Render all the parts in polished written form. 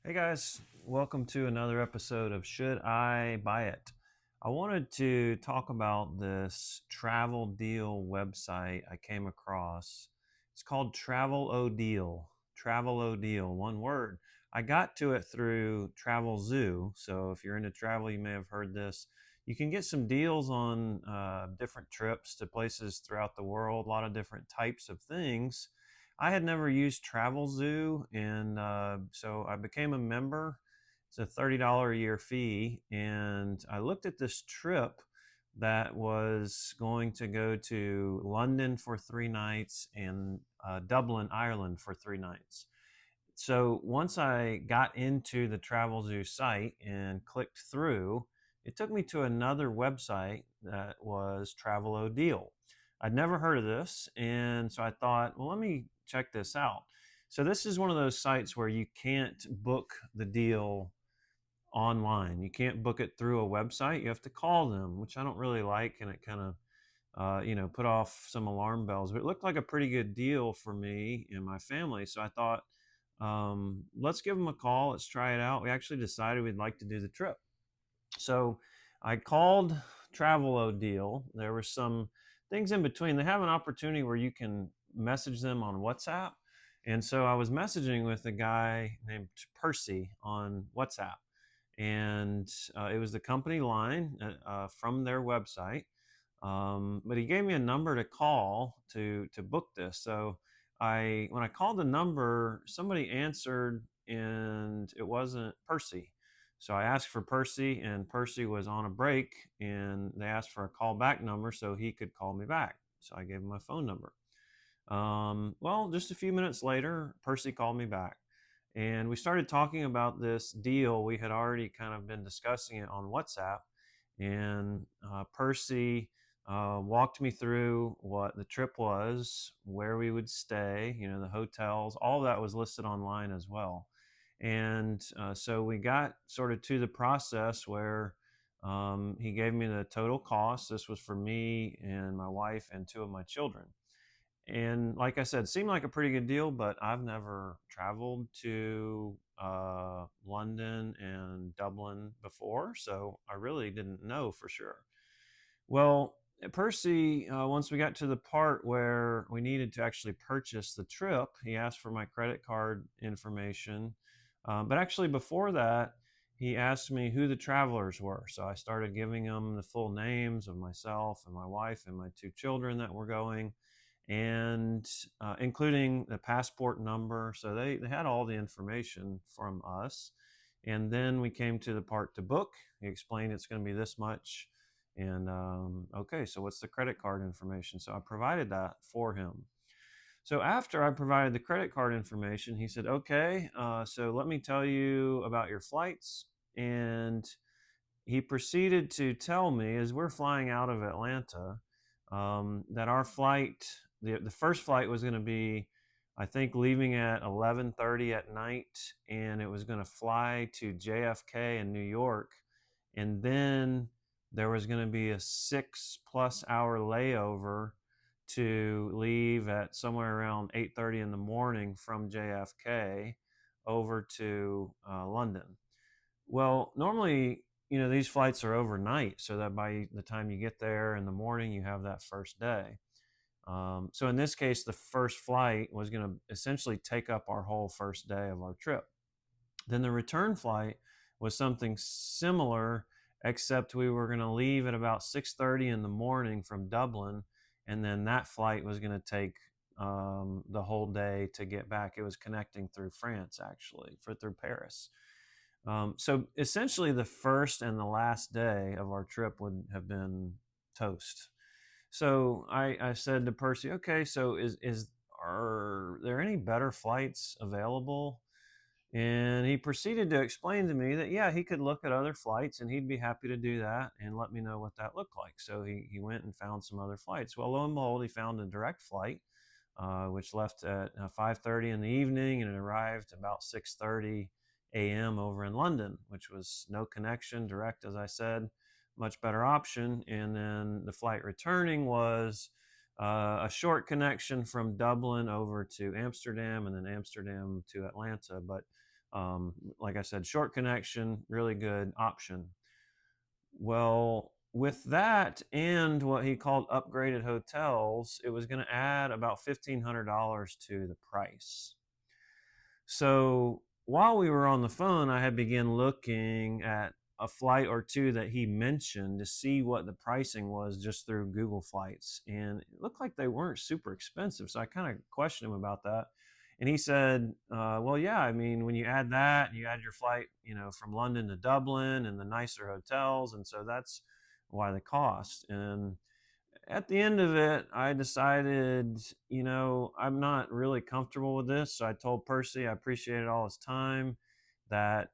Hey guys, welcome to another episode of Should I Buy It? I wanted to talk about this Travelodeal website I came across. It's called Travelodeal. Travelodeal, one word. I got to it through Travel Zoo. So if you're into travel, you may have heard this. You can get some deals on different trips to places throughout the world, a lot of different types of things. I had never used Travel Zoo, and so I became a member. It's a $30 a year fee, and I looked at this trip that was going to go to London for 3 nights and Dublin, Ireland for 3 nights. So once I got into the Travel Zoo site and clicked through, it took me to another website that was Travelodeal. I'd never heard of this, and so I thought, well, let me check this out. So this is one of those sites where you can't book the deal online. You can't book it through a website. You have to call them, which I don't really like, and it kind of put off some alarm bells. But it looked like a pretty good deal for me and my family. So I thought, let's give them a call. Let's try it out. We actually decided we'd like to do the trip. So I called Travelodeal. There were some things in between. They have an opportunity where you can message them on WhatsApp. And so I was messaging with a guy named Percy on WhatsApp. And it was the company line from their website. But he gave me a number to call to book this. So when I called the number, somebody answered, and it wasn't Percy. So I asked for Percy, and Percy was on a break, and they asked for a callback number so he could call me back. So I gave him my phone number. Well, just a few minutes later, Percy called me back, and we started talking about this deal. We had already kind of been discussing it on WhatsApp, and Percy walked me through what the trip was, where we would stay, the hotels, all that was listed online as well. And so we got sort of to the process where he gave me the total cost. This was for me and my wife and two of my children. And like I said, seemed like a pretty good deal, but I've never traveled to London and Dublin before, so I really didn't know for sure. Well, Percy, once we got to the part where we needed to actually purchase the trip, he asked for my credit card information. But actually, before that, he asked me who the travelers were. So I started giving him the full names of myself and my wife and my two children that were going, and including the passport number. So they had all the information from us. And then we came to the part to book. He explained it's going to be this much. And okay, so what's the credit card information? So I provided that for him. So after I provided the credit card information, he said, okay, so let me tell you about your flights. And he proceeded to tell me, as we're flying out of Atlanta, that our flight, the first flight was going to be, I think, leaving at 11:30 at night, and it was going to fly to JFK in New York, and then there was going to be a 6+ hour layover to leave at somewhere around 8:30 in the morning from JFK over to London. Well, normally, these flights are overnight, so that by the time you get there in the morning, you have that first day. So in this case, the first flight was going to essentially take up our whole first day of our trip. Then the return flight was something similar, except we were going to leave at about 6:30 in the morning from Dublin, and then that flight was going to take the whole day to get back. It was connecting through France, actually, through Paris. So essentially, the first and the last day of our trip would have been toast. So I said to Percy, okay, so are there any better flights available? And he proceeded to explain to me that, yeah, he could look at other flights and he'd be happy to do that and let me know what that looked like. So he went and found some other flights. Well, lo and behold, he found a direct flight, which left at 5:30 in the evening, and it arrived about 6:30 a.m. over in London, which was no connection, direct, as I said, much better option. And then the flight returning was a short connection from Dublin over to Amsterdam, and then Amsterdam to Atlanta. But Like I said, short connection, really good option. Well, with that and what he called upgraded hotels, it was going to add about $1,500 to the price. So while we were on the phone, I had begun looking at a flight or two that he mentioned to see what the pricing was just through Google Flights. And it looked like they weren't super expensive. So I kind of questioned him about that. And he said, well, yeah, I mean, when you add that, you add your flight, from London to Dublin and the nicer hotels. And so that's why the cost. And at the end of it, I decided, I'm not really comfortable with this. So I told Percy I appreciated all his time, that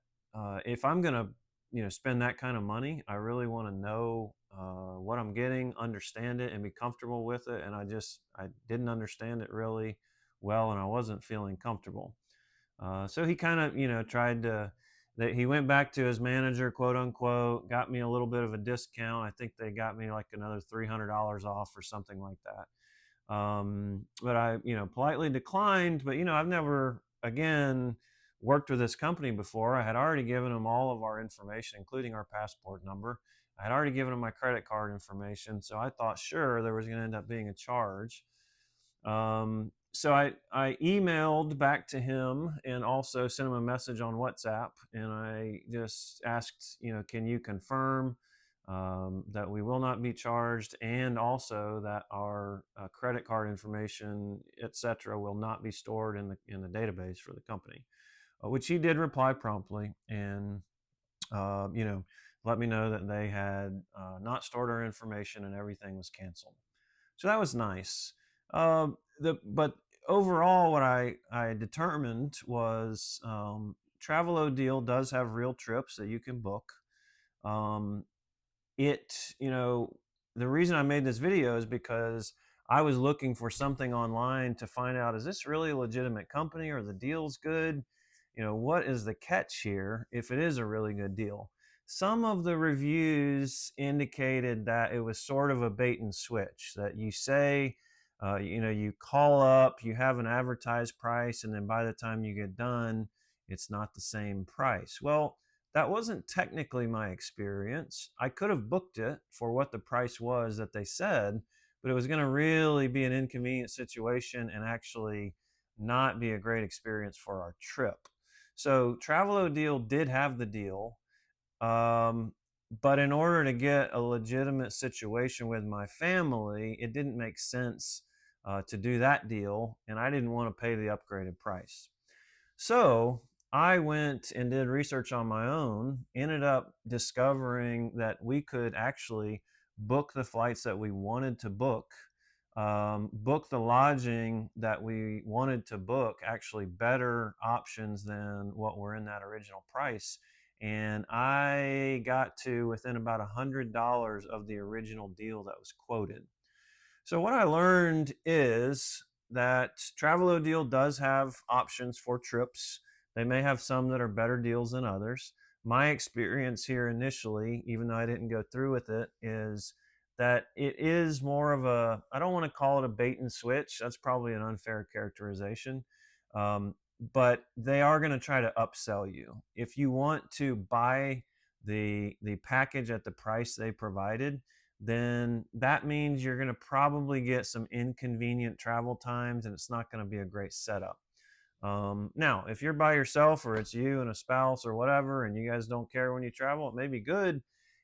if I'm going to, spend that kind of money, I really want to know what I'm getting, understand it, and be comfortable with it. And I didn't understand it really well, and I wasn't feeling comfortable. So he kind of, tried to. He went back to his manager, quote unquote, got me a little bit of a discount. I think they got me like another $300 off or something like that. But I, politely declined. But I've never again worked with this company before. I had already given them all of our information, including our passport number. I had already given them my credit card information, so I thought sure there was going to end up being a charge. So I emailed back to him and also sent him a message on WhatsApp, and I just asked, can you confirm that we will not be charged, and also that our credit card information, etc., will not be stored in the database for the company, which he did reply promptly, and let me know that they had not stored our information and everything was canceled. So that was nice. But overall, what I determined was Travelodeal does have real trips that you can book. Um, it, the reason I made this video is because I was looking for something online to find out, is this really a legitimate company, or the deal's good? What is the catch here if it is a really good deal? Some of the reviews indicated that it was sort of a bait and switch, that you say, you call up, you have an advertised price, and then by the time you get done, it's not the same price. Well, that wasn't technically my experience. I could have booked it for what the price was that they said, but it was going to really be an inconvenient situation and actually not be a great experience for our trip. So Travelodeal did have the deal, but in order to get a legitimate situation with my family, it didn't make sense to do that deal, and I didn't want to pay the upgraded price. So I went and did research on my own, ended up discovering that we could actually book the flights that we wanted to book, book the lodging that we wanted to book, actually better options than what were in that original price. And I got to within about $100 of the original deal that was quoted. So what I learned is that Travelodeal does have options for trips. They may have some that are better deals than others. My experience here initially, even though I didn't go through with it, is that it is more of a, I don't want to call it a bait and switch. That's probably an unfair characterization. Um, but they are going to try to upsell you. If you want to buy the package at the price they provided, then that means you're going to probably get some inconvenient travel times, and it's not going to be a great setup. Now, if you're by yourself, or it's you and a spouse or whatever, and you guys don't care when you travel, it may be good.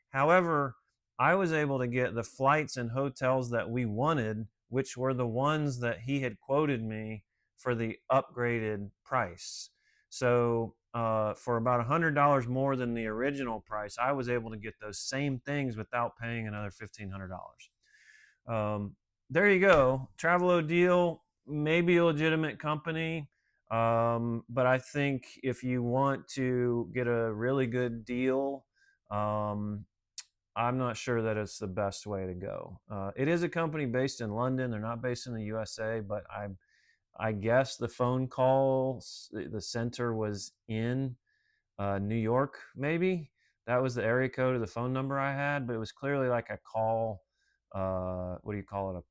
However, I was able to get the flights and hotels that we wanted, which were the ones that he had quoted me for the upgraded price. So for about $100 more than the original price, I was able to get those same things without paying another $1,500. There you go. Travelodeal, maybe a legitimate company, but I think if you want to get a really good deal, I'm not sure that it's the best way to go. It is a company based in London. They're not based in the USA, but I guess the phone calls, the center was in New York, maybe. That was the area code of the phone number I had, but it was clearly like a call. What do you call it?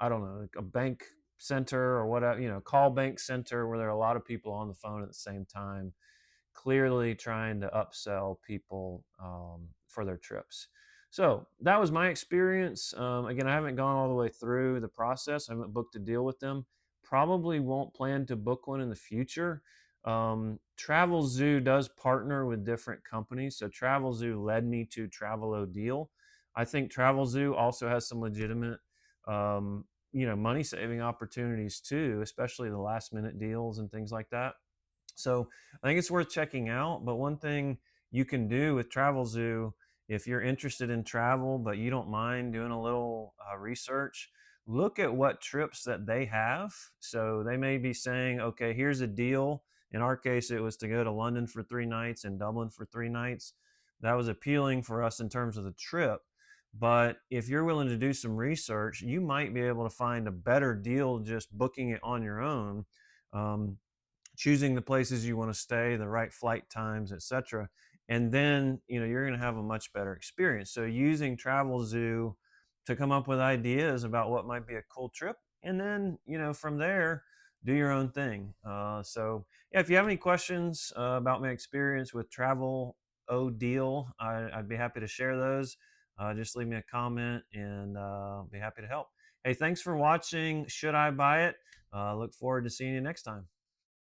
I don't know, like a bank center or whatever, call bank center where there are a lot of people on the phone at the same time, clearly trying to upsell people for their trips. So that was my experience. Again, I haven't gone all the way through the process. I haven't booked a deal with them. Probably won't plan to book one in the future. Travelzoo does partner with different companies. So Travelzoo led me to Travelodeal. I think Travelzoo also has some legitimate, money saving opportunities too, especially the last minute deals and things like that. So I think it's worth checking out. But one thing you can do with Travelzoo, if you're interested in travel, but you don't mind doing a little research, look at what trips that they have. So they may be saying, okay, here's a deal. In our case, it was to go to London for 3 nights and Dublin for 3 nights. That was appealing for us in terms of the trip. But if you're willing to do some research, you might be able to find a better deal just booking it on your own. Um, Choosing the places you want to stay, the right flight times, etc. And then, you're going to have a much better experience. So using Travelzoo to come up with ideas about what might be a cool trip, and then, from there, do your own thing. So yeah, if you have any questions about my experience with Travelodeal, I'd be happy to share those. Just leave me a comment and be happy to help. Hey, thanks for watching Should I Buy It? Look forward to seeing you next time.